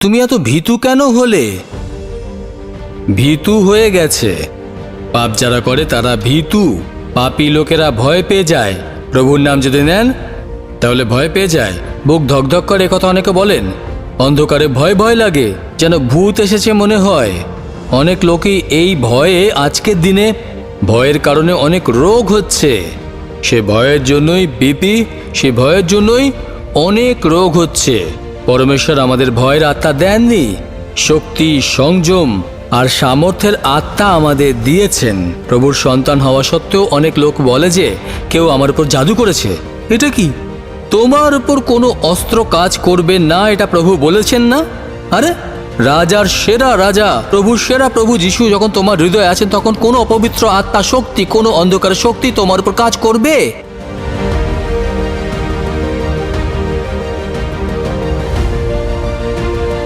তুমি এত ভীতু কেন হলে? ভীতু হয়ে গেছে। পাপ যারা করে তারা ভীতু। পাপী লোকেরা ভয় পেয়ে যায়। প্রভুর নাম যদি নেন তাহলে ভয় পেয়ে যায়। বুক ধকধক করে, কথা অনেকে বলেন। অন্ধকারে ভয় ভয় লাগে, যেন ভূত এসেছে মনে হয়। অনেক লোকই এই ভয়ে আজকের দিনে ভয়ের কারণে অনেক রোগ হচ্ছে। সে ভয়ের জন্যই বিপি, সে ভয়ের জন্যই অনেক রোগ হচ্ছে। পরমেশ্বর আমাদের ভয়ের আত্মা দেননি, শক্তি, সংযম আর সামর্থ্যের আত্মা আমাদের দিয়েছেন। প্রভুর সন্তান হওয়া সত্ত্বেও অনেক লোক বলে যে কেউ আমার উপর জাদু করেছে। এটা কি? তোমার উপর কোনো অস্ত্র কাজ করবে না, এটা প্রভু বলেছেন না? আরে রাজার সেরা রাজা, প্রভুর সেরা প্রভু যিশু যখন তোমার হৃদয়ে আছেন, তখন কোনো অপবিত্র আত্মা শক্তি, কোনো অন্ধকার শক্তি তোমার উপর কাজ করবে?